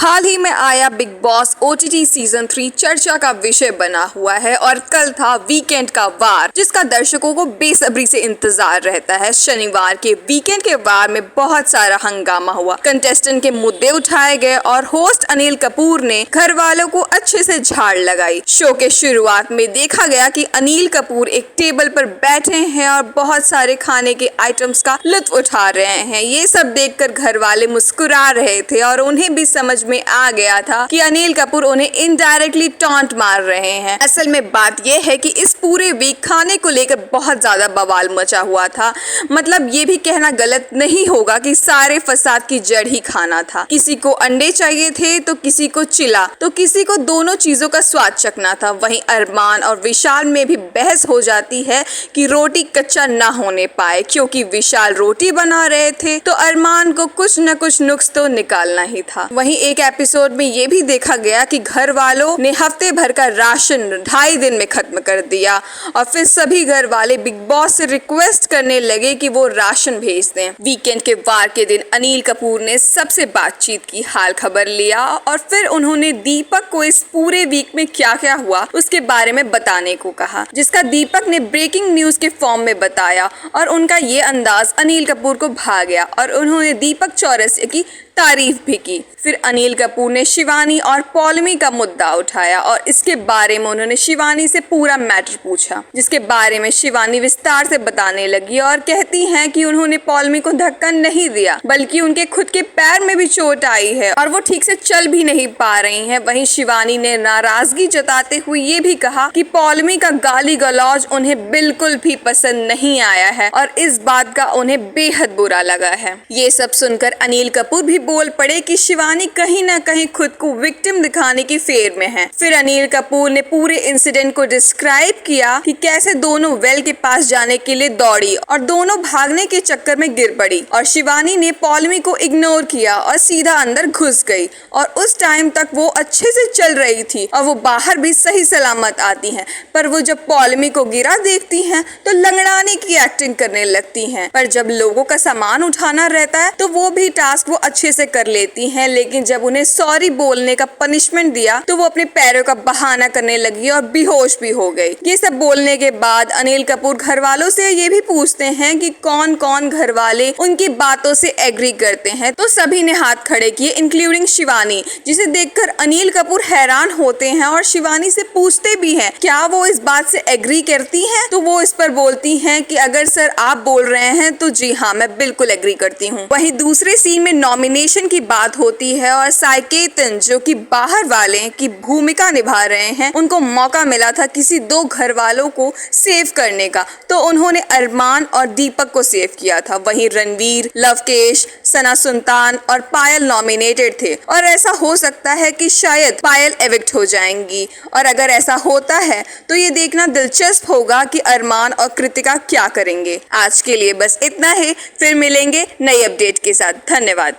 हाल ही में आया big boss OTT season 3 चर्चा का विषय बना हुआ है और कल था वीकेंड का वार, जिसका दर्शकों को बेसब्री से इंतजार रहता है। शनिवार के वीकेंड के वार में बहुत सारा हंगामा हुआ, कंटेस्टेंट के मुद्दे उठाए गए और होस्ट अनिल कपूर ने घर वालों को अच्छे से झाड़ लगाई। शो के शुरुआत में देखा गया कि अनिल कपूर एक टेबल पर बैठे हैं और बहुत सारे खाने के आइटम्स का लुत्फ उठा रहे हैं। ये सब देखकर घर वाले मुस्कुरा रहे थे और उन्हें भी समझ में आ गया था कि अनिल कपूर उन्हें इनडायरेक्टली टॉन्ट मार रहे हैं। असल में बात यह है कि इस पूरे वीक खाने को लेकर बहुत ज्यादा बवाल मचा हुआ था। मतलब ये भी कहना गलत नहीं होगा कि सारे फसाद की जड़ ही खाना था। किसी को अंडे चाहिए थे तो किसी को चिला, तो किसी को दोनों चीजों का स्वाद चखना था। वहीं अरमान और विशाल में भी बहस हो जाती है कि रोटी कच्चा ना होने पाए, क्योंकि विशाल रोटी बना रहे थे तो अरमान को कुछ न कुछ नुक्स तो निकालना ही था। वहीं एक एपिसोड में ये भी देखा गया कि घर वालों ने हफ्ते भर का राशन 2.5 दिन में खत्म कर दिया और फिर सभी घर वाले बिग बॉस से रिक्वेस्ट करने लगे कि वो राशन भेज दें। वीकेंड के वार के दिन अनिल कपूर ने सबसे बातचीत की, हाल खबर लिया और फिर उन्होंने दीपक को इस पूरे वीक में क्या क्या हुआ उसके बारे में बताने को कहा, जिसका दीपक ने ब्रेकिंग न्यूज के फॉर्म में बताया और उनका ये अंदाज अनिल कपूर को भा गया और उन्होंने दीपक चौरसिया की तारीफ भी की। फिर अनिल कपूर ने शिवानी और पॉलमी का मुद्दा उठाया और इसके बारे में उन्होंने शिवानी से पूरा मैटर पूछा, जिसके बारे में शिवानी विस्तार से बताने लगी और कहती हैं कि उन्होंने पॉलमी को धक्का नहीं दिया, बल्कि उनके खुद के पैर में भी चोट आई है और वो ठीक से चल भी नहीं पा रही हैं। वहीं शिवानी ने नाराजगी जताते हुए ये भी कहा कि पॉलमी का गाली गलौज उन्हें बिल्कुल भी पसंद नहीं आया है और इस बात का उन्हें बेहद बुरा लगा है। ये सब सुनकर अनिल कपूर भी बोल पड़े कि शिवानी कहीं ना कहीं खुद को विक्टिम दिखाने की फेर में है। फिर अनिल कपूर ने पूरे इंसिडेंट को डिस्क्राइब किया कि कैसे दोनों वेल के पास जाने के लिए दौड़ी और दोनों भागने के चक्कर में गिर पड़ी और शिवानी ने पॉलमी को इग्नोर किया और सीधा अंदर घुस गई और उस टाइम तक वो अच्छे से चल रही थी और वो बाहर भी सही सलामत आती हैं, पर वो जब पॉलमी को गिरा देखती हैं तो लंगड़ाने की एक्टिंग करने लगती हैं। पर जब लोगों का सामान उठाना रहता है तो वो भी टास्क वो अच्छे से कर लेती हैं, लेकिन जब उन्हें सॉरी बोलने का पनिशमेंट दिया तो वो अपने पैरों का बहाना करने लगी और बेहोश भी हो गई। ये सब बोलने के बाद अनिल कपूर घर वालों से ये भी पूछते हैं कि कौन कौन घर वाले उनकी बातों से एग्री करते हैं, तो सभी ने हाथ खड़े किए इंक्लूडिंग शिवानी, जिसे देखकर अनिल कपूर हैरान होते हैं और शिवानी से पूछते भी हैं क्या वो इस बात से एग्री करती हैं, तो वो इस पर बोलती हैं कि अगर सर आप बोल रहे हैं तो जी हाँ, मैं बिल्कुल एग्री करती हूँ। वहीं दूसरे सीन में नॉमिनेशन की बात होती है और साकेतन जो कि बाहर वाले की भूमिका निभा रहे हैं, उनको मौका मिला था किसी 2 घर वालों को सेव करने का, तो उन्होंने अरमान और दीपक को सेव किया था। वहीं रणवीर, लवकेश, सना सुल्तान और पायल नॉमिनेटेड थे और ऐसा हो सकता है कि शायद पायल एविक्ट हो जाएंगी और अगर ऐसा होता है तो ये देखना दिलचस्प होगा कि अरमान और कृतिका क्या करेंगे। आज के लिए बस इतना ही, फिर मिलेंगे नई अपडेट के साथ। धन्यवाद।